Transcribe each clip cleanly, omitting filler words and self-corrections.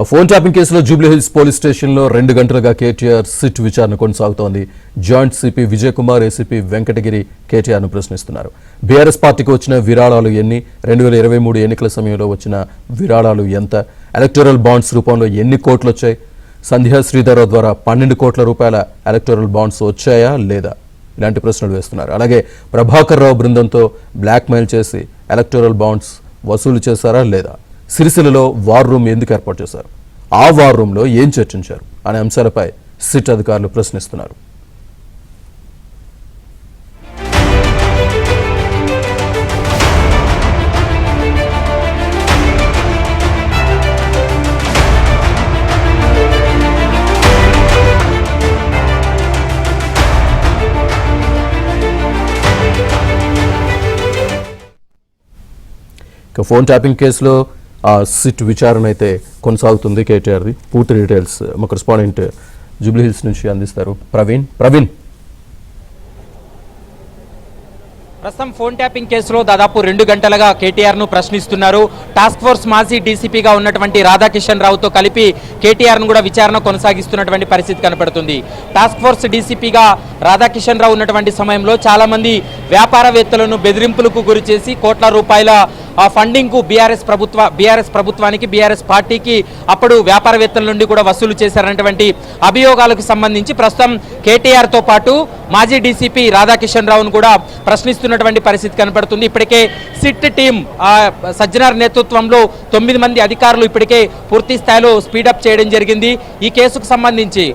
Phone tapping కేసులో Jubilee Hills police స్టేషన్లో 2 గంటలుగా KTR SIT విచారణ కొనసాగుతోంది. Joint CP Vijay Kumar, ACP Venkatagiri కేటీఆర్ను ప్రశ్నిస్తున్నారు. బీఆర్ఎస్ పార్టీకి వచ్చిన విరాళాలు ఎన్ని, 2023 ఎన్నికల సమయంలో వచ్చిన విరాళాలు ఎంత, ఎలక్టోరల్ బాండ్స్ రూపంలో ఎన్ని కోట్లు వచ్చాయి, సంధ్యా శ్రీధరరావు ద్వారా 12 కోట్ల రూపాయల ఎలక్టోరల్ బాండ్స్ వచ్చాయా లేదా, ఇలాంటి ప్రశ్నలు వేస్తున్నారు. అలాగే ప్రభాకర్ రావు బృందంతో బ్లాక్మెయిల్ చేసి ఎలక్టోరల్ బాండ్స్ వసూలు చేశారా లేదా, సిరిసిల్లలో వార్ రూమ్ ఎందుకు ఏర్పాటు చేశారు, ఆ వార్ రూమ్లో ఏం చర్చించారు అనే అంశాలపై సిట్ అధికారులు ప్రశ్నిస్తున్నారు. ఫోన్ ట్యాపింగ్ కేసులో సిట్ విచారణ అయితే కొనసాగుతుంది. కేటీఆర్ది పూర్తి డీటెయిల్స్ మా కరెస్పాండెంట్ జూబ్లీహిల్స్ నుంచి అందిస్తారు ప్రవీణ్. ప్రస్తుతం ఫోన్ ట్యాపింగ్ కేసులో దాదాపు 2 గంటలుగా కేటీఆర్ ను ప్రశ్నిస్తున్నారు. టాస్క్ ఫోర్స్ మాజీ డీసీపీగా ఉన్నటువంటి రాధాకిషన్ రావుతో కలిపి కేటీఆర్ ను కూడా విచారణ కొనసాగిస్తున్నటువంటి పరిస్థితి కనపడుతుంది. టాస్క్ ఫోర్స్ డీసీపీగా రాధాకిషన్ రావు ఉన్నటువంటి సమయంలో చాలా మంది వ్యాపారవేత్తలను బెదిరింపులకు గురి చేసి కోట్ల రూపాయల ఫండింగ్ కు బీఆర్ఎస్ ప్రభుత్వానికి బీఆర్ఎస్ పార్టీకి అప్పుడు వ్యాపారవేత్తల నుండి కూడా వసూలు చేశారన్నటువంటి అభియోగాలకు సంబంధించి ప్రస్తుతం కేటీఆర్ తో పాటు మాజీ డీసీపీ రాధాకిషన్ రావును కూడా ప్రశ్నిస్తున్నటువంటి పరిస్థితి కనపడుతుంది. ఇప్పటికే సిట్ టీం సజ్జనార్ నేతృత్వంలో 9 మంది అధికారులు ఇప్పటికే పూర్తి స్థాయిలో స్పీడప్ చేయడం జరిగింది. ఈ కేసుకు సంబంధించి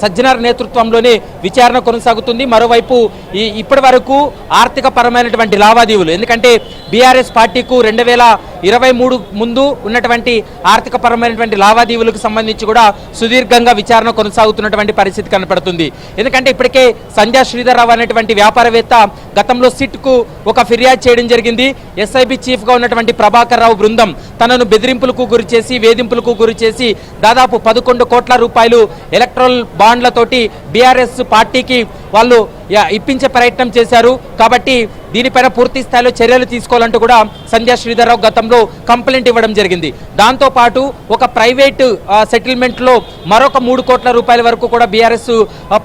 సజ్జనార్ నేతృత్వంలోనే విచారణ కొనసాగుతుంది. మరోవైపు ఇప్పటి వరకు ఆర్థిక పరమైనటువంటి లావాదేవీలు, ఎందుకంటే బీఆర్ఎస్ పార్టీకు 2023 ముందు ఉన్నటువంటి ఆర్థిక పరమైనటువంటి లావాదేవీలకు సంబంధించి కూడా సుదీర్ఘంగా విచారణ కొనసాగుతున్నటువంటి పరిస్థితి కనపడుతుంది. ఎందుకంటే ఇప్పటికే సంధ్యా శ్రీధరరావు అనేటువంటి వ్యాపారవేత్త గతంలో సిట్ కు ఒక ఫిర్యాదు చేయడం జరిగింది. ఎస్ఐబి చీఫ్ గా ఉన్నటువంటి ప్రభాకర్ రావు బృందం తనను బెదిరింపులకు గురి చేసి వేధింపులకు గురి చేసి దాదాపు 11 కోట్ల రూపాయలు ఎలక్ట్రల్ బాండ్లతోటి బీఆర్ఎస్ పార్టీకి వాళ్ళు ఇప్పించే ప్రయత్నం చేశారు. కాబట్టి దీనిపైన పూర్తి స్థాయిలో చర్యలు తీసుకోవాలంటూ కూడా సంధ్యా శ్రీధరరావు గతంలో కంప్లైంట్ ఇవ్వడం జరిగింది. దాంతో పాటు ఒక ప్రైవేట్ సెటిల్మెంట్ లో మరొక 3 కోట్ల రూపాయల వరకు కూడా బీఆర్ఎస్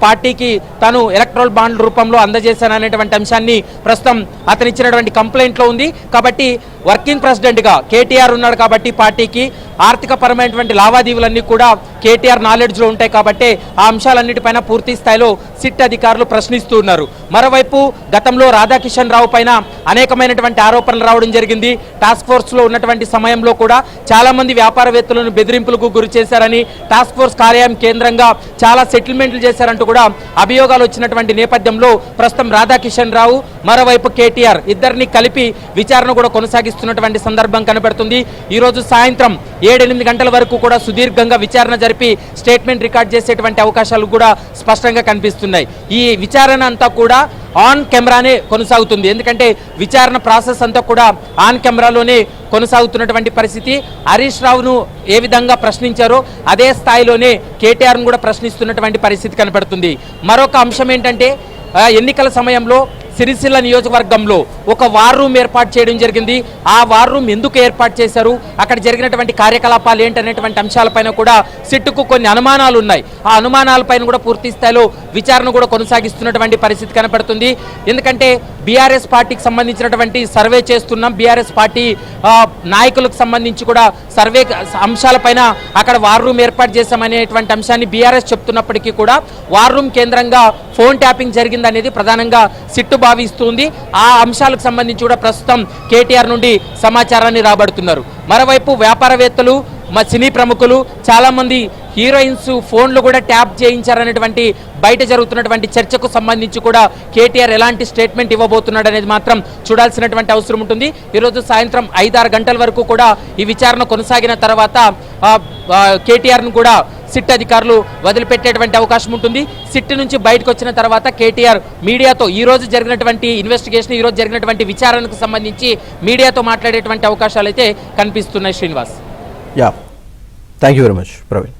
పార్టీకి తాను ఎలక్ట్రల్ బాండ్ రూపంలో అందజేశాననేటువంటి అంశాన్ని ప్రస్తుతం అతను ఇచ్చినటువంటి కంప్లైంట్ లో ఉంది. కాబట్టి వర్కింగ్ ప్రెసిడెంట్ గా కేటీఆర్ ఉన్నాడు కాబట్టి పార్టీకి ఆర్థిక పరమైనటువంటి లావాదేవీలన్నీ కూడా కేటీఆర్ నాలెడ్జ్ లో ఉంటాయి. కాబట్టి ఆ అంశాలన్నిటిపైన పూర్తి స్థాయిలో సిట్ అధికారులు ప్రశ్నిస్తూ ఉన్నారు. మరోవైపు గతంలో రాధాకిషన్ రావు పైన అనేకమైనటువంటి ఆరోపణలు రావడం జరిగింది. టాస్క్ ఫోర్స్ లో ఉన్నటువంటి సమయంలో కూడా చాలా మంది వ్యాపారవేత్తలను బెదిరింపులకు గురి చేశారని, టాస్క్ ఫోర్స్ కార్యాలయం కేంద్రంగా చాలా సెటిల్మెంట్లు చేశారంటూ కూడా అభియోగాలు వచ్చినటువంటి నేపథ్యంలో ప్రస్తుతం రాధాకిషన్ రావు మరోవైపు కేటీఆర్ ఇద్దరిని కలిపి విచారణ కూడా కొనసాగిస్తున్నటువంటి సందర్భం కనబడుతుంది. ఈ రోజు సాయంత్రం 7-8 గంటల వరకు కూడా సుదీర్ఘంగా విచారణ జరిపి స్టేట్మెంట్ రికార్డ్ చేసేటువంటి అవకాశాలు కూడా స్పష్టంగా కనిపిస్తున్నాయి. ఈ విచారణ అంతా కూడా ఆన్ కెమెరానే కొనసాగుతుంది. ఎందుకంటే విచారణ ప్రాసెస్ అంతా కూడా ఆన్ కెమెరాలోనే కొనసాగుతున్నటువంటి పరిస్థితి. హరీష్ రావును ఏ విధంగా ప్రశ్నించారో అదే స్థాయిలోనే కేటీఆర్ను కూడా ప్రశ్నిస్తున్నటువంటి పరిస్థితి కనపడుతుంది. మరొక అంశం ఏంటంటే ఎన్నికల సమయంలో సిరిసిల్ల నియోజకవర్గంలో ఒక వార్ రూమ్ ఏర్పాటు చేయడం జరిగింది. ఆ వార్ రూమ్ ఎందుకు ఏర్పాటు చేశారు, అక్కడ జరిగినటువంటి కార్యకలాపాలు ఏంటనేటువంటి అంశాలపైన కూడా సిట్టుకు కొన్ని అనుమానాలు ఉన్నాయి. ఆ అనుమానాలపైన కూడా పూర్తి స్థాయిలో విచారణ కూడా కొనసాగిస్తున్నటువంటి పరిస్థితి కనపడుతుంది. ఎందుకంటే బీఆర్ఎస్ పార్టీకి సంబంధించినటువంటి సర్వే చేస్తున్నాం, బీఆర్ఎస్ పార్టీ నాయకులకు సంబంధించి కూడా సర్వే అంశాలపైన అక్కడ వార్ రూమ్ ఏర్పాటు చేశామనేటువంటి అంశాన్ని బీఆర్ఎస్ చెప్తున్నప్పటికీ కూడా వార్ రూమ్ కేంద్రంగా ఫోన్ ట్యాపింగ్ జరిగిందనేది ప్రధానంగా సిట్టు భావిస్తుంది. ఆ అంశాలకు సంబంధించి కూడా ప్రస్తుతం కేటీఆర్ నుండి సమాచారాన్ని రాబడుతున్నారు. మరోవైపు వ్యాపారవేత్తలు, సినీ ప్రముఖులు, చాలా మంది హీరోయిన్స్ ఫోన్లు కూడా ట్యాప్ చేయించారనేటువంటి బయట జరుగుతున్నటువంటి చర్చకు సంబంధించి కూడా కేటీఆర్ ఎలాంటి స్టేట్మెంట్ ఇవ్వబోతున్నాడు అనేది మాత్రం చూడాల్సినటువంటి అవసరం ఉంటుంది. ఈరోజు సాయంత్రం 5-6 గంటల వరకు కూడా ఈ విచారణ కొనసాగిన తర్వాత కేటీఆర్ను కూడా సిట్ అధికారులు వదిలిపెట్టేటువంటి అవకాశం ఉంటుంది. సిట్ నుంచి బయటకు వచ్చిన తర్వాత కేటీఆర్ మీడియాతో ఈ రోజు జరిగినటువంటి ఇన్వెస్టిగేషన్, ఈ రోజు జరిగినటువంటి విచారణకు సంబంధించి మీడియాతో మాట్లాడేటువంటి అవకాశాలు అయితే కనిపిస్తున్నాయి. Srinivas, thank you very much Praveen.